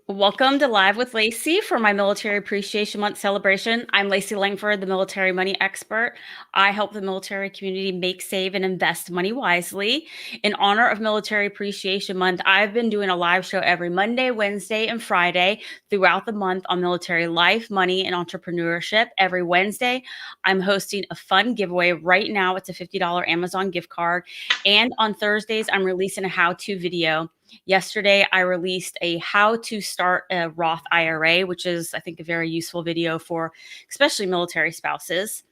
Welcome to Live with Lacey for my Military Appreciation Month celebration. I'm Lacey Langford, the military money expert. I help the military community make, save, and invest money wisely. In honor of Military Appreciation Month, I've been doing a live show every Monday, Wednesday, and Friday throughout the month on military life, money, and entrepreneurship. Every Wednesday, I'm hosting a fun giveaway. Right now, it's a $50 Amazon gift card. And on Thursdays, I'm releasing a how-to video. Yesterday, I released a how to start a Roth IRA, which is, I think, a very useful video for especially military spouses.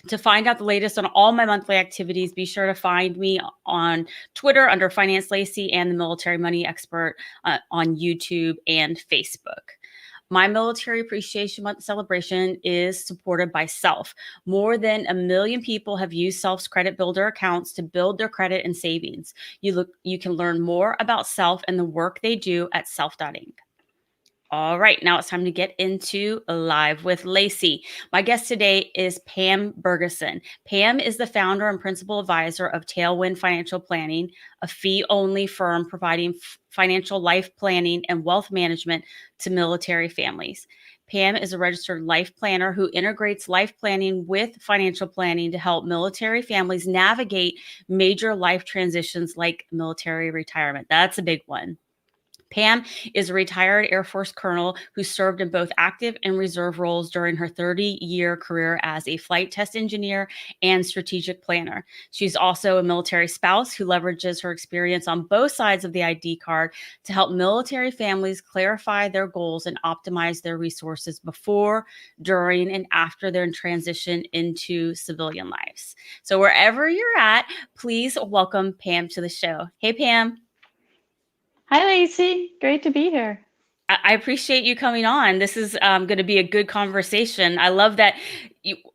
To find out the latest on all my monthly activities, be sure to find me on Twitter under Finance Lacey and the Military Money Expert on YouTube and Facebook. My Military Appreciation Month celebration is supported by Self. More than 1 million people have used Self's credit builder accounts to build their credit and savings. You can learn more about Self and the work they do at self.inc. All right, now it's time to get into Live with Lacey. My guest today is Pam Bergeson. Pam is the founder and principal advisor of Tailwind Financial Planning, a fee-only firm providing financial life planning and wealth management to military families. Pam is a registered life planner who integrates life planning with financial planning to help military families navigate major life transitions like military retirement. That's a big one. Pam is a retired Air Force colonel who served in both active and reserve roles during her 30-year career as a flight test engineer and strategic planner. She's also a military spouse who leverages her experience on both sides of the ID card to help military families clarify their goals and optimize their resources before, during, and after their transition into civilian lives. So wherever you're at, please welcome Pam to the show. Hey, Pam. Hi, Lacey. Great to be here. I appreciate you coming on. This is going to be a good conversation. I love that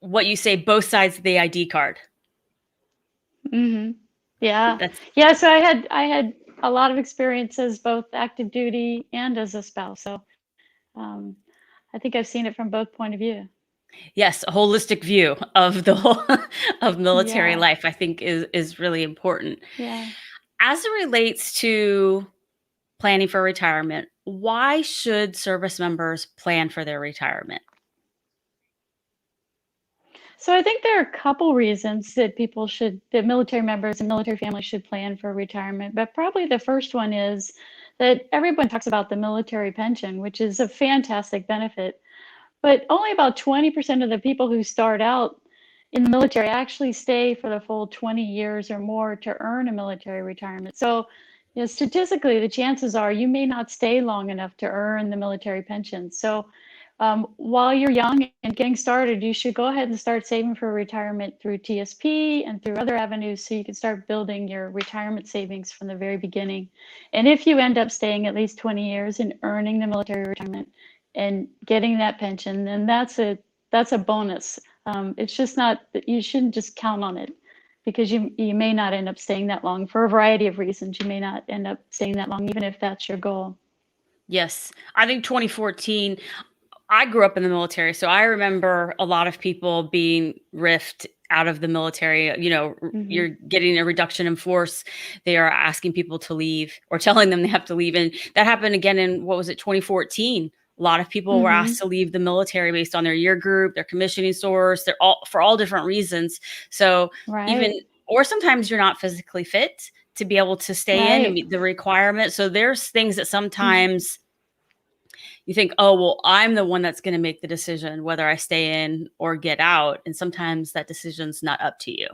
what you say, both sides of the ID card. Yeah. That's Yeah, so I had a lot of experience as both active duty and as a spouse. So um, I think I've seen it from both point of view. yes, a holistic view of the whole of military Yeah. life, I think is really important. Yeah. As it relates to planning for retirement, why should service members plan for their retirement? So I think there are a couple reasons that military members and military families should plan for retirement. But probably the first one is that everyone talks about the military pension, which is a fantastic benefit. But only about 20% of the people who start out in the military actually stay for the full 20 years or more to earn a military retirement. So, statistically, the chances are you may not stay long enough to earn the military pension. So, while you're young and getting started, you should go ahead and start saving for retirement through TSP and through other avenues so you can start building your retirement savings from the very beginning. And if you end up staying at least 20 years and earning the military retirement and getting that pension, then that's a bonus. It's just not that you shouldn't just count on it because you may not end up staying that long for a variety of reasons. You may not end up staying that long, even if that's your goal. Yes, I think 2014, I grew up in the military, so I remember a lot of people being riffed out of the military. You're Hmm. getting a reduction in force. They are asking people to leave or telling them they have to leave. And that happened again in, what was it, 2014? A lot of people were asked Hmm. to leave the military based on their year group, their commissioning source, they're all for all different reasons. So even, Right. or sometimes you're not physically fit to be able to stay in and Right. meet the requirement. So there's things that Mhm. sometimes you think, oh, well, I'm the one that's going to make the decision whether I stay in or get out. And sometimes that decision's not up to you.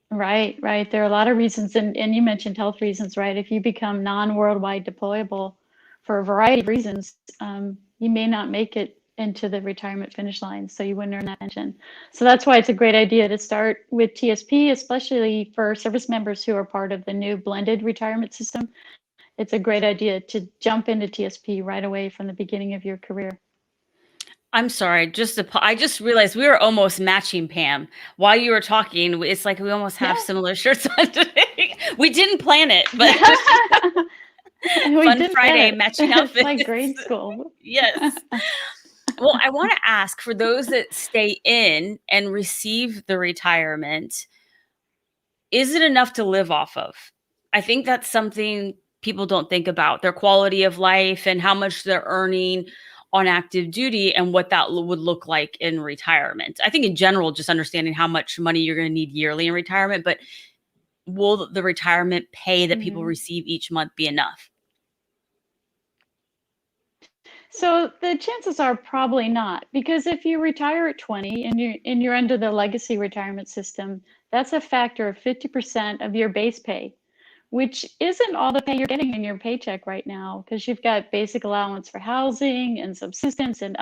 Right, right. There are a lot of reasons, and you mentioned health reasons, right? If you become non-worldwide deployable for a variety of reasons, you may not make it into the retirement finish line, so you wouldn't earn that pension. So that's why it's a great idea to start with TSP, especially for service members who are part of the new blended retirement system. It's a great idea to jump into TSP right away from the beginning of your career. I'm sorry, I just realized we were almost matching, Pam. While you were talking, it's like we almost have Yeah. similar shirts on today. We didn't plan it, but just We fun didn't plan Friday it. matching It's outfits. like grade school. Yes. Well, I want to ask, for those that stay in and receive the retirement, is it enough to live off of? I think that's something people don't think about their quality of life and how much they're earning on active duty and what that would look like in retirement. I think in general, just understanding how much money you're going to need yearly in retirement, but will the retirement pay that people receive each month be enough? So the chances are probably not, because if you retire at 20 and you're under the legacy retirement system, that's a factor of 50% of your base pay, which isn't all the pay you're getting in your paycheck right now, because you've got basic allowance for housing and subsistence and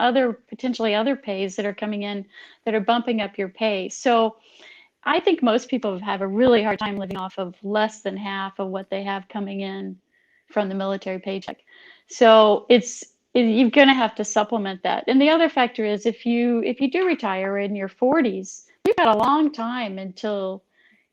potentially other pays that are coming in that are bumping up your pay. So I think most people have a really hard time living off of less than half of what they have coming in from the military paycheck. So you're going to have to supplement that. And the other factor is if you do retire in your 40s, you've got a long time until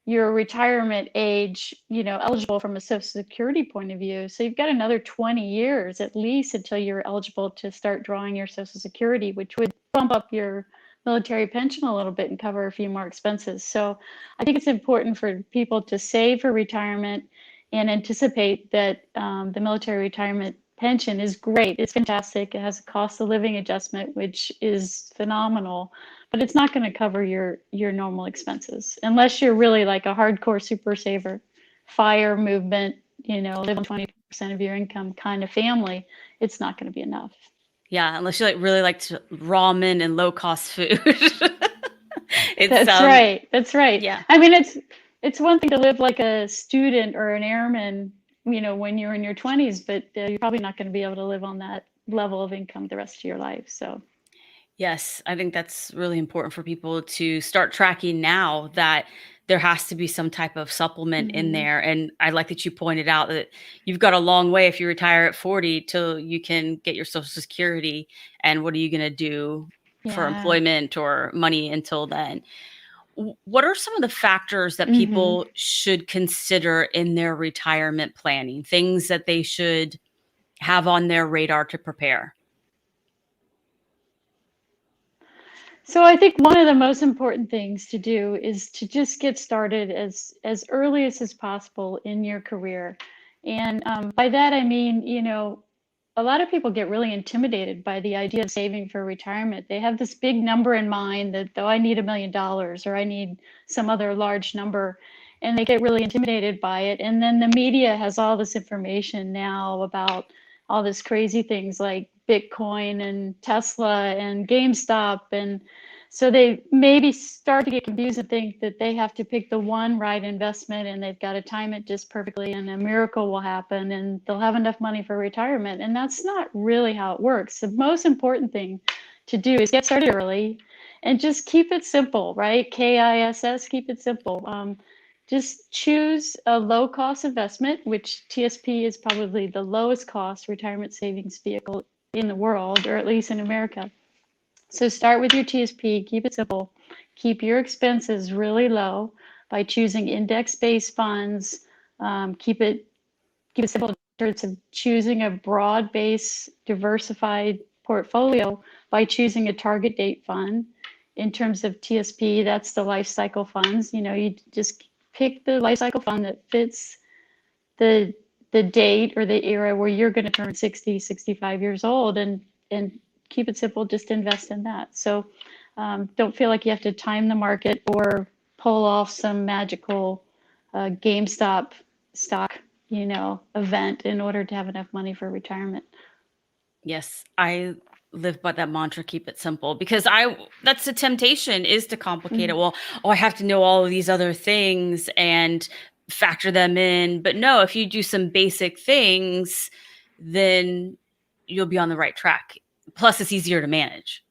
your retirement age, eligible from a Social Security point of view. So you've got another 20 years at least until you're eligible to start drawing your Social Security, which would bump up your military pension a little bit and cover a few more expenses. So I think it's important for people to save for retirement and anticipate that the military retirement pension is great. It's fantastic. It has a cost of living adjustment, which is phenomenal, but it's not going to cover your normal expenses unless you're really like a hardcore super saver, fire movement, live on 20% of your income kind of family. It's not going to be enough. Yeah, unless you really like ramen and low cost food. That's right. That's right. Yeah. I mean, it's one thing to live like a student or an airman, when you're in your 20s, but you're probably not going to be able to live on that level of income the rest of your life. So yes, I think that's really important for people to start tracking now, that there has to be some type of supplement in there. And I like that you pointed out that you've got a long way if you retire at 40 till you can get your Social Security. And what are you going to do for employment or money until then? What are some of the factors that people should consider in their retirement planning, things that they should have on their radar to prepare? So I think one of the most important things to do is to just get started as early as possible in your career. And by that, I mean, a lot of people get really intimidated by the idea of saving for retirement. They have this big number in mind that, though, I need $1 million or I need some other large number, and they get really intimidated by it. And then the media has all this information now about all this crazy things like Bitcoin and Tesla and GameStop. And so they maybe start to get confused and think that they have to pick the one right investment and they've got to time it just perfectly and a miracle will happen and they'll have enough money for retirement. And that's not really how it works. The most important thing to do is get started early and just keep it simple, right? KISS, keep it simple. Just choose a low cost investment, which TSP is probably the lowest cost retirement savings vehicle in the world, or at least in America. So start with your TSP, keep it simple, keep your expenses really low by choosing index-based funds. Keep it simple in terms of choosing a broad-based diversified portfolio by choosing a target date fund. In terms of TSP, that's the life cycle funds. You just pick the life cycle fund that fits the date or the era where you're going to turn 60, 65 years old, and keep it simple, just invest in that. So don't feel like you have to time the market or pull off some magical GameStop stock, event in order to have enough money for retirement. Yes, I live by that mantra, keep it simple, because that's the temptation, is to complicate it. Well, I have to know all of these other things and factor them in. But no, if you do some basic things, then you'll be on the right track. Plus, it's easier to manage.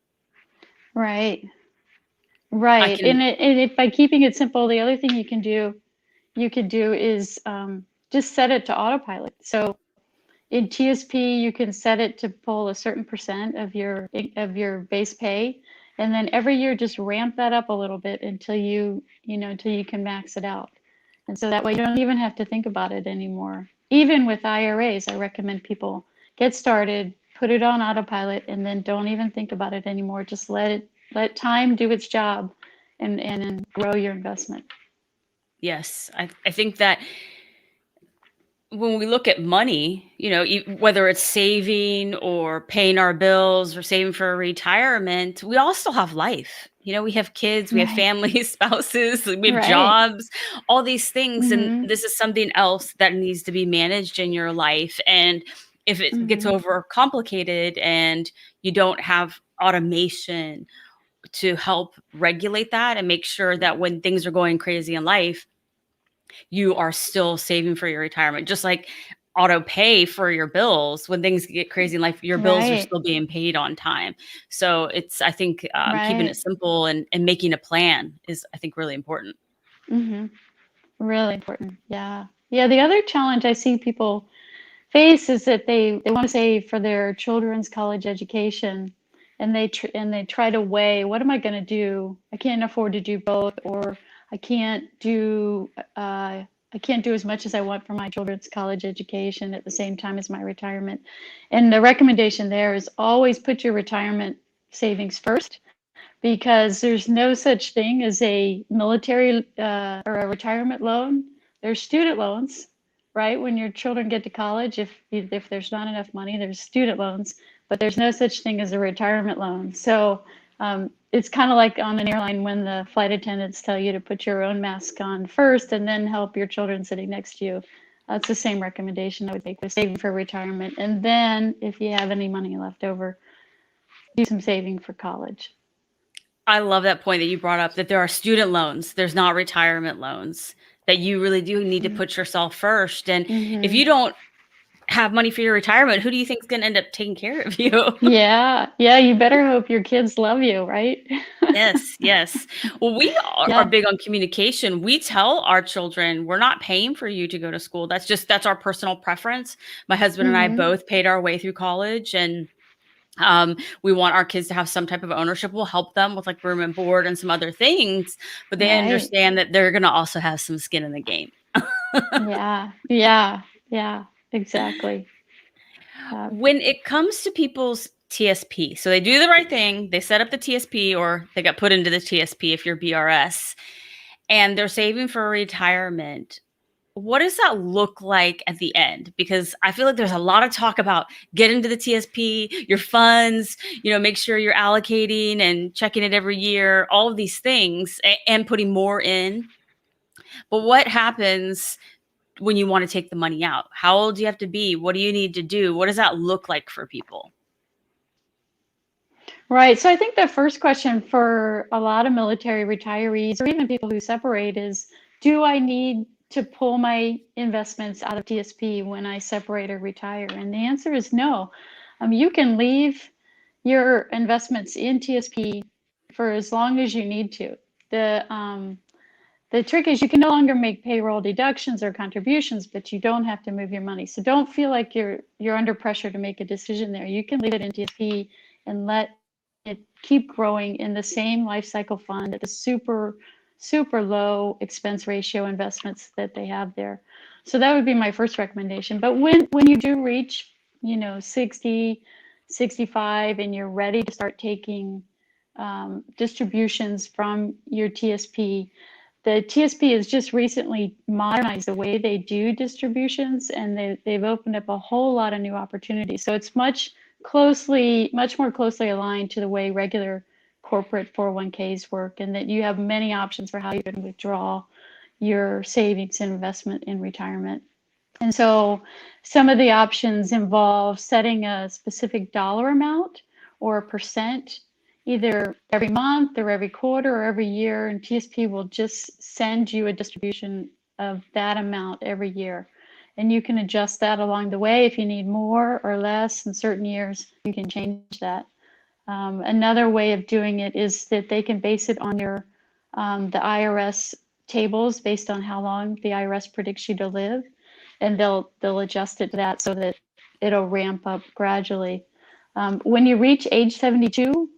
Right. Right. And by keeping it simple, the other thing you can do is just set it to autopilot. So in TSP, you can set it to pull a certain percent of your base pay, and then every year just ramp that up a little bit until you can max it out. And so that way you don't even have to think about it anymore. Even with IRAs, I recommend people get started, put it on autopilot, and then don't even think about it anymore. Just let time do its job and grow your investment. Yes, I think that when we look at money, whether it's saving or paying our bills or saving for retirement, we all still have life. We have kids, we have Right. families, spouses, we have Right. jobs, all these things. And Mm-hmm. this is something else that needs to be managed in your life. And if it gets Mm-hmm. over complicated and you don't have automation to help regulate that and make sure that when things are going crazy in life, you are still saving for your retirement, just like auto pay for your bills. When things get crazy in life, your bills are Right. still being paid on time. So I think keeping it Right. simple and making a plan is, I think, really important. Mm-hmm. Really important. Yeah. Yeah. The other challenge I see people face is that they want to save for their children's college education, and they try to weigh, what am I going to do? I can't afford to do both, or I can't do I can't do as much as I want for my children's college education at the same time as my retirement. And the recommendation there is always put your retirement savings first, because there's no such thing as a military or a retirement loan. There's student loans, right? When your children get to college, if there's not enough money, there's student loans, but there's no such thing as a retirement loan. So it's kind of like on an airline when the flight attendants tell you to put your own mask on first and then help your children sitting next to you. That's the same recommendation I would make with saving for retirement. And then if you have any money left over, do some saving for college. I love that point that you brought up, that there are student loans, there's not retirement loans, that you really do need to put yourself first. And if Mm-hmm. you don't have money for your retirement, who do you think is going to end up taking care of you? Yeah, yeah, you better hope your kids love you, right? Yes, yes. Well, we are Yeah. big on communication. We tell our children, we're not paying for you to go to school. That's our personal preference. My husband and I Mm-hmm. both paid our way through college, and we want our kids to have some type of ownership. We'll help them with like room and board and some other things, but they Right. understand that they're going to also have some skin in the game. Yeah. Yeah. Yeah. Exactly. Yeah. When it comes to people's TSP, so they do the right thing, they set up the TSP or they got put into the TSP if you're BRS, and they're saving for retirement. What does that look like at the end? Because I feel like there's a lot of talk about get into the TSP, your funds, make sure you're allocating and checking it every year, all of these things, and putting more in. But what happens when you want to take the money out? How old do you have to be? What do you need to do? What does that look like for people? Right. So I think the first question for a lot of military retirees or even people who separate is, do I need to pull my investments out of TSP when I separate or retire? And the answer is no. You can leave your investments in TSP for as long as you need to. The trick is you can no longer make payroll deductions or contributions, but you don't have to move your money. So don't feel like you're under pressure to make a decision there. You can leave it in TSP and let it keep growing in the same life cycle fund at the super low expense ratio investments that they have there. So that would be my first recommendation. But when you do reach, 60, 65, and you're ready to start taking distributions from your TSP, the TSP has just recently modernized the way they do distributions, and they've opened up a whole lot of new opportunities. So it's much more closely aligned to the way regular corporate 401ks work, and that you have many options for how you can withdraw your savings and investment in retirement. And so some of the options involve setting a specific dollar amount or a percent, either every month or every quarter or every year, and TSP will just send you a distribution of that amount every year. And you can adjust that along the way. If you need more or less in certain years, you can change that. Another way of doing it is that they can base it on the IRS tables based on how long the IRS predicts you to live, and they'll adjust it to that so that it'll ramp up gradually. When you reach age 72,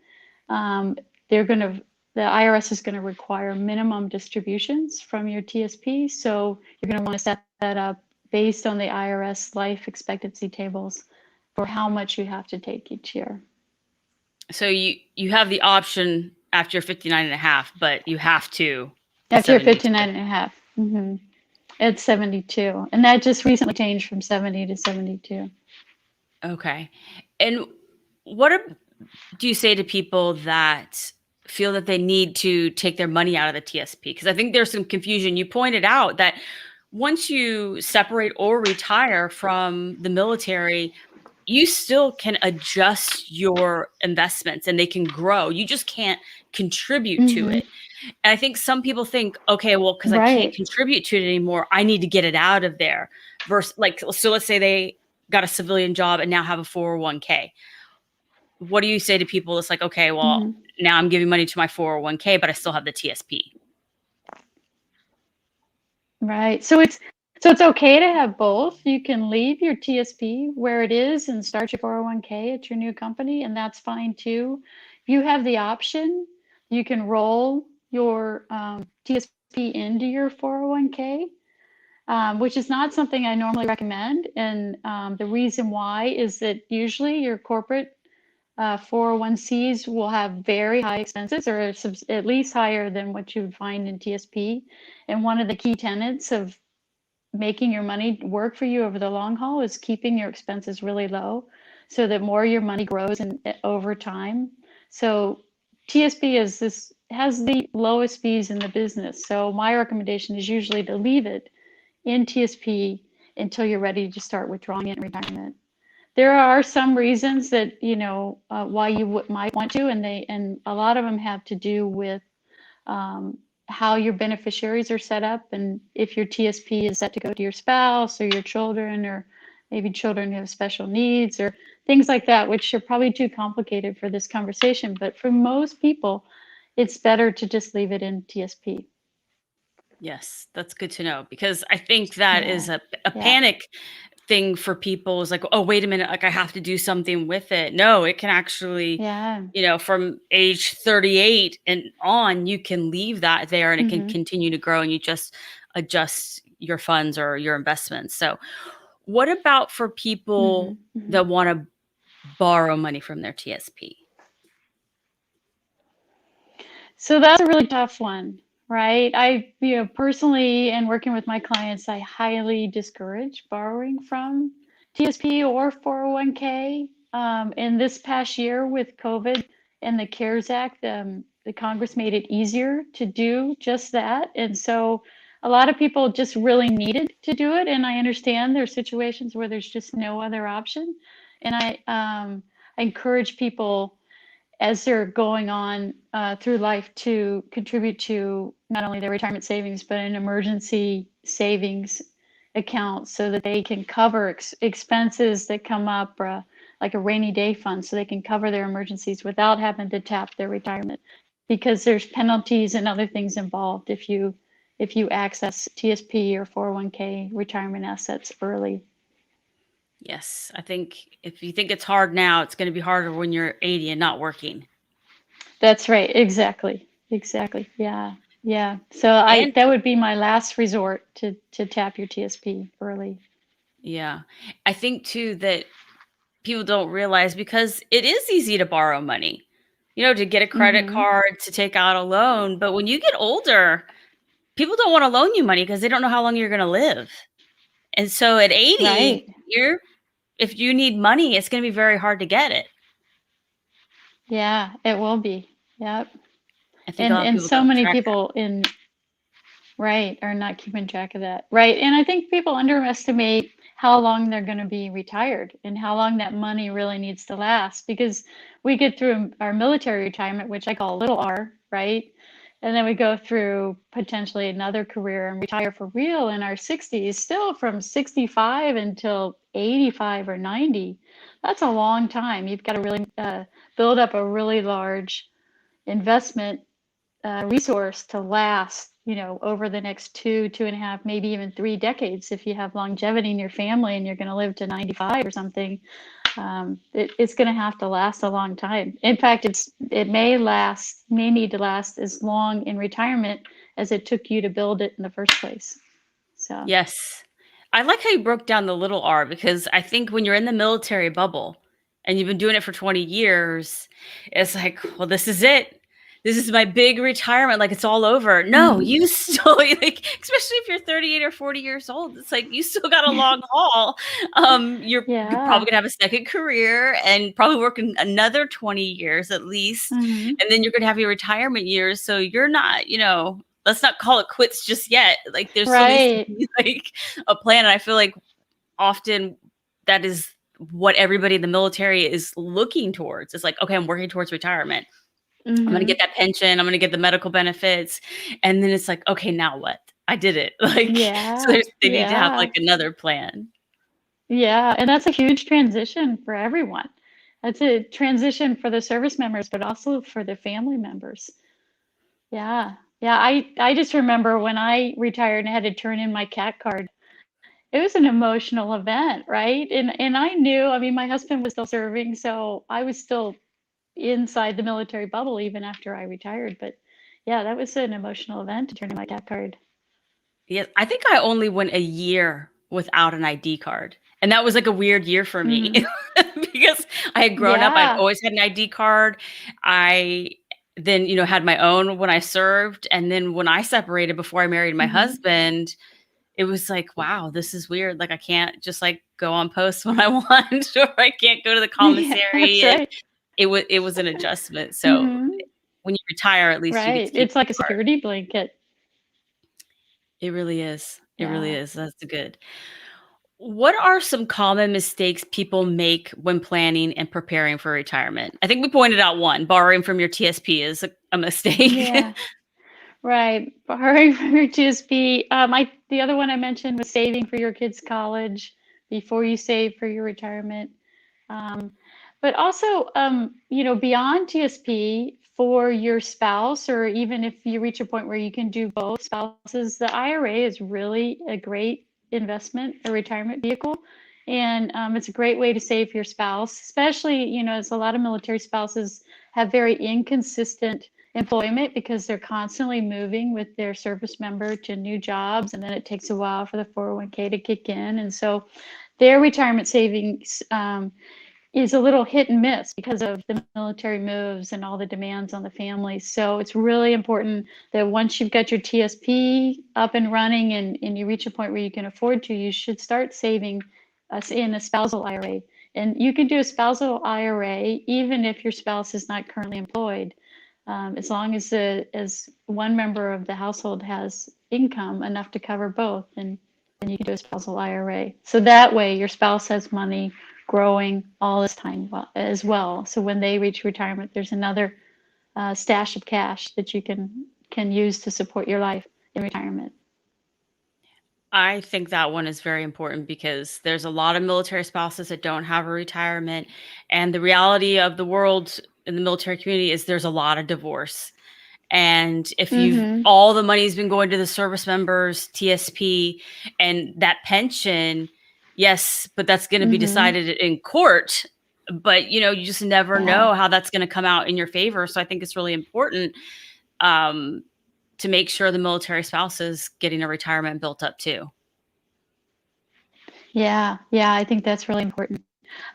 the IRS is going to require minimum distributions from your TSP. So you're going to want to set that up based on the IRS life expectancy tables for how much you have to take each year. So you have the option after you're 59 and a half, but you have to After you're 72. 59 and a half. Mm-hmm. At 72. And that just recently changed from 70 to 72. Okay. And do you say to people that feel that they need to take their money out of the TSP? Because I think there's some confusion. You pointed out that once you separate or retire from the military, you still can adjust your investments and they can grow. You just can't contribute to Hmm. it. And I think some people think, okay, well, because I can't Right. contribute to it anymore, I need to get it out of there. Versus, like, so let's say they got a civilian job and now have a 401k. What do you say to people that's like, okay, well, Hmm. now I'm giving money to my 401k, but I still have the TSP? Right. So it's okay to have both. You can leave your TSP where it is and start your 401k at your new company, and that's fine too. You have the option. You can roll your TSP into your 401k, which is not something I normally recommend. And the reason why is that usually your corporate 401cs will have very high expenses or at least higher than what you would find in TSP. And one of the key tenets of making your money work for you over the long haul is keeping your expenses really low so that more your money grows and over time. So TSP has the lowest fees in the business. So my recommendation is usually to leave it in TSP until you're ready to start withdrawing it in retirement. There are some reasons that why you might want to, and a lot of them have to do with um, how your beneficiaries are set up, and if your TSP is set to go to your spouse or your children, or maybe children who have special needs or things like that, which are probably too complicated for this conversation. But for most people, it's better to just leave it in TSP. Yes, that's good to know because I think that Yeah, is a yeah, panic thing for people is like, oh, wait a minute, like I have to do something with it. No, it can actually, yeah. from age 38 and on, you can leave that there and it can Mm-hmm. continue to grow and you just adjust your funds or your investments. So, what about for Mm-hmm. people Mm-hmm. that want to borrow money from their TSP? So that's a really tough one, right? Personally, and working with my clients, I highly discourage borrowing from TSP or 401k. In this past year with COVID and the CARES Act, the Congress made it easier to do just that. And so a lot of people just really needed to do it. And I understand there's situations where there's just no other option. And I encourage people as they're going on through life to contribute to not only their retirement savings, but an emergency savings account so that they can cover expenses that come up, like a rainy day fund, so they can cover their emergencies without having to tap their retirement. Because there's penalties and other things involved if you access TSP or 401k retirement assets early. Yes, I think if you think it's hard now, it's going to be harder when you're 80 and not working. That's right. Exactly. Exactly. Yeah. Yeah. So I And that would be my last resort to tap your TSP early. yeah, I think too that people don't realize because it is easy to borrow money, to get a credit Mm-hmm. card, to take out a loan. But when you get older, people don't want to loan you money because they don't know how long you're going to live. And so at 80, Right. if you need money, it's going to be very hard to get it. Yeah, it will be. Yep. I think a And lot of and people so don't many track people in right are not keeping track of that. Right. And I think people underestimate how long they're going to be retired and how long that money really needs to last, because we get through our military retirement, which I call little R, right? And then we go through potentially another career and retire for real in our 60s, still from 65 until 85 or 90. That's a long time. You've got to really build up a really large investment resource to last, over the next 2.5, maybe even 3 decades. If you have longevity in your family and you're going to live to 95 or something, it's going to have to last a long time. In fact, it may need to last as long in retirement as it took you to build it in the first place. So, Yes. I like how you broke down the little R because I think when you're in the military bubble and you've been doing it for 20 years, it's like, well, this is it. this is my big retirement, like it's all over. No, Mhm. you still like, especially if you're 38 or 40 years old, it's like you still got a long haul. You're Yeah. probably gonna have a second career and probably working another 20 years at least. Mhm. And then you're gonna have your retirement years. So you're not, let's not call it quits just yet. Like there still needs to Right. be like a plan. And I feel like often that is what everybody in the military is looking towards. It's like, okay, I'm working towards retirement. I'm going to get Mhm. that pension. I'm going to get the medical benefits. And then it's like, okay, now what? I did it. Like, so Yeah. they need to have Yeah. like another plan. Yeah, and that's a huge transition for everyone. That's a transition for the service members, but also for the family members. Yeah. Yeah, I just remember when I retired and had to turn in my cat card. It was an emotional event, right? And I knew, I mean, my husband was still serving, so I was still inside the military bubble even after I retired. But yeah, that was an emotional event to turn in my cat card. Yes, I think I only went a year without an ID card. And that was like a weird year for me Hmm. because I had grown up, I'd Yeah. always had an ID card. I then, had my own when I served. And then when I separated before I married my Hmm. husband, it was like, wow, this is weird. Like I can't just like go on post when I want, or I can't go to the Yeah, commissary. that's And right. it was an adjustment. So Hmm. when you retire, at least you get Right. to keep It's like a the card. security blanket. It really is. It really Yeah. is. That's good. What are some common mistakes people make when planning and preparing for retirement? I think we pointed out one, borrowing from your TSP is a mistake. Yeah. Right. Borrowing from your TSP. The other one I mentioned was saving for your kids' college before you save for your retirement. Um, but also, beyond TSP for your spouse, or even if you reach a point where you can do both spouses, the IRA is really a great investment, a retirement vehicle. And it's a great way to save for your spouse, especially, as a lot of military spouses have very inconsistent employment because they're constantly moving with their service member to new jobs. And then it takes a while for the 401k to kick in. And so their retirement savings is a little hit and miss because of the military moves and all the demands on the family. So it's really important that once you've got your TSP up and running and you reach a point where you can afford to, you should start saving in a spousal IRA. And you can do a spousal IRA even if your spouse is not currently employed, as long as one member of the household has income enough to cover both, and then you can do a spousal IRA. So that way your spouse has money growing all this time as well. So when they reach retirement, there's another stash of cash that you can use to support your life in retirement. I think that one is very important because there's a lot of military spouses that don't have a retirement. And the reality of the world in the military community is there's a lot of divorce. And if you've Mm-hmm. all the money's been going to the service members, TSP, and that pension, yes, but that's going to be Mm-hmm. decided in court. But you just never Yeah. know how that's going to come out in your favor. So I think it's really important um, to make sure the military spouse is getting a retirement built up too. Yeah. Yeah. I think that's really important.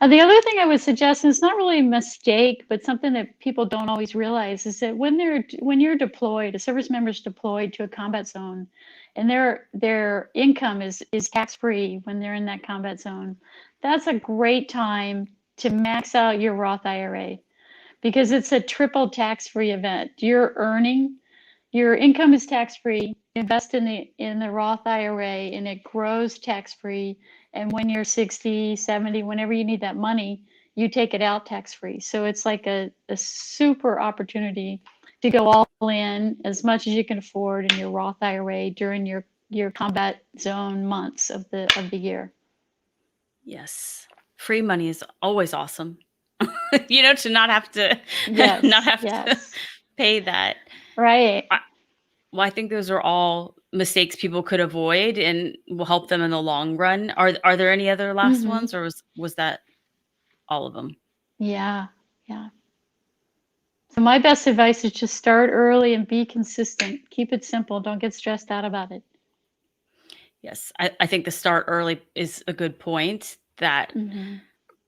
The other thing I would suggest, and it's not really a mistake, but something that people don't always realize, is that when you're deployed, a service member is deployed to a combat zone, and their income is tax free when they're in that combat zone. That's a great time to max out your Roth IRA because it's a triple tax free event. You're earning, your income is tax free. Invest in the Roth IRA, and it grows tax free. And when you're 60, 70, whenever you need that money, you take it out tax free. So it's like a super opportunity to go all in as much as you can afford in your Roth IRA during your combat zone months of the year. Yes. Free money is always awesome. To not have to not Yes, have to yes. pay that. Right. I, well, I think those are all mistakes people could avoid and will help them in the long run. Are there any other last Hmm. ones, or was that all of them? Yeah, yeah. So my best advice is just start early and be consistent. Keep it simple. Don't get stressed out about it. Yes, I think the start early is a good point. That Hmm.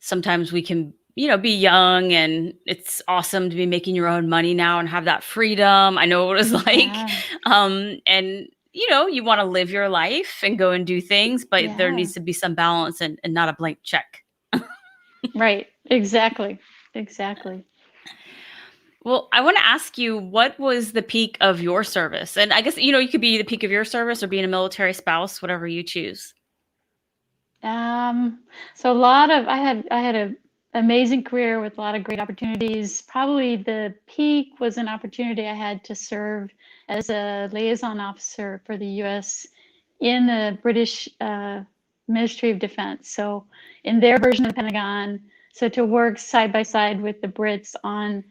sometimes we can be young, and it's awesome to be making your own money now and have that freedom. I know what it was like. Yeah. And you want to live your life and go and do things, but there Yeah. needs to be some balance and not a blank check. Right. Exactly. Exactly. Well, I want to ask you, what was the peak of your service? And I guess, you could be the peak of your service or being a military spouse, whatever you choose. Um, so I had a amazing career with a lot of great opportunities. Probably the peak was an opportunity I had to serve as a liaison officer for the U.S. in the British Ministry of Defense. So in their version of the Pentagon, so to work side by side with the Brits on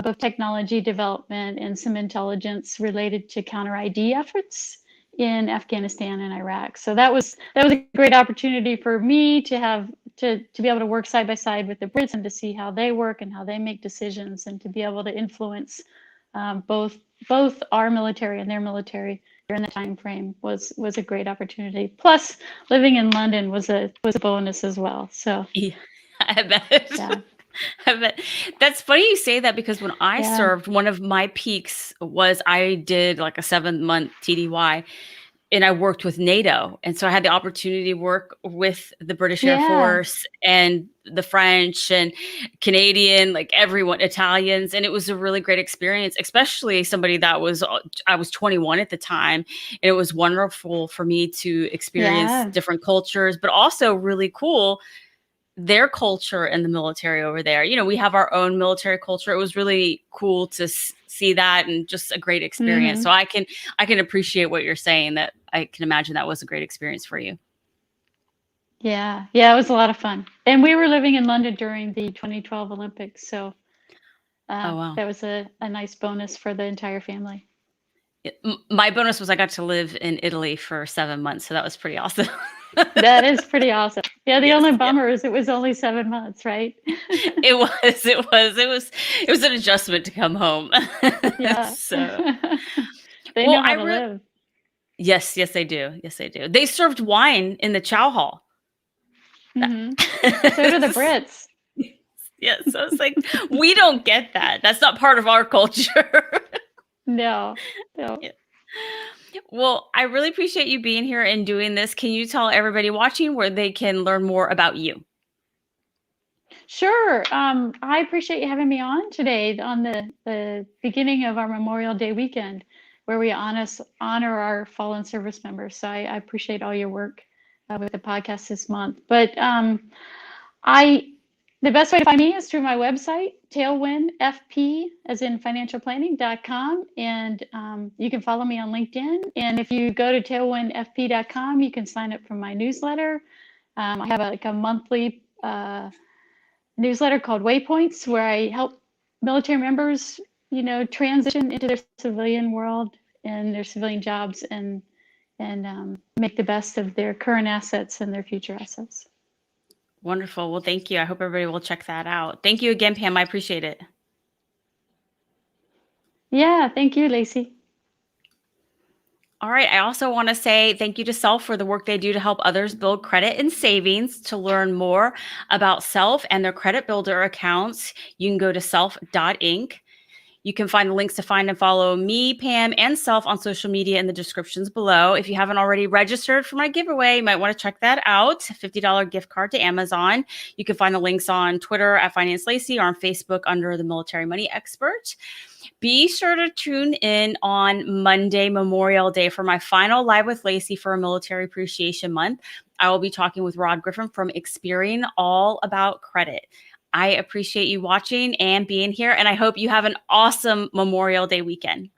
both technology development and some intelligence related to counter ID efforts in Afghanistan and Iraq. So that was a great opportunity for me to have to be able to work side by side with the Brits and to see how they work and how they make decisions, and to be able to influence both our military and their military during the time frame was a great opportunity. Plus, living in London was a bonus as well. So Yeah, I bet. yeah. I bet. That's funny you say that, because when I Yeah. served, one of my peaks was I did like a 7-month TDY, and I worked with NATO. And so I had the opportunity to work with the British Air Yeah. Force and the French and Canadian, like everyone, Italians. And it was a really great experience, especially somebody I was 21 at the time. And it was wonderful for me to experience Yeah. different cultures, but also really cool their culture in the military over there. We have our own military culture. It was really cool to see that, and just a great experience. Mm-hmm. So I can appreciate what you're saying, that I can imagine that was a great experience for you. Yeah, yeah, it was a lot of fun. And we were living in London during the 2012 Olympics, so Oh, wow. that was a nice bonus for the entire family. My bonus was I got to live in Italy for 7 months. So that was pretty awesome. That is pretty awesome. Yeah, the Yes. only Yeah. bummer is it was only 7 months, right? It was an adjustment to come home. Yeah. So, They well, know how to live. yes, yes, they do. Yes, they do. They served wine in the chow hall. Hmm. So do the Brits. Yes. So it's like, we don't get that. That's not part of our culture. No, no. Yeah. Well, I really appreciate you being here and doing this. Can you tell everybody watching where they can learn more about you? Sure. I appreciate you having me on today on the beginning of our Memorial Day weekend, where we honor our fallen service members. So I appreciate all your work with the podcast this month. But I the best way to find me is through my website, tailwindfp, as in financialplanning.com. And you can follow me on LinkedIn. And if you go to tailwindfp.com, you can sign up for my newsletter. I have a monthly newsletter called Waypoints, where I help military members, transition into their civilian world and their civilian jobs, and make the best of their current assets and their future assets. Wonderful. Well, thank you. I hope everybody will check that out. Thank you again, Pam. I appreciate it. Yeah, thank you, Lacey. All right. I also want to say thank you to Self for the work they do to help others build credit and savings. To learn more about Self and their credit builder accounts, you can go to self.inc. You can find the links to find and follow me, Pam, and Self on social media in the descriptions below. If you haven't already registered for my giveaway, you might want to check that out. $50 gift card to Amazon. You can find the links on Twitter at Finance Lacey, or on Facebook under the Military Money Expert. Be sure to tune in on Monday, Memorial Day, for my final Live with Lacey for a Military Appreciation Month. I will be talking with Rod Griffin from Experian all about credit. I appreciate you watching and being here, and I hope you have an awesome Memorial Day weekend.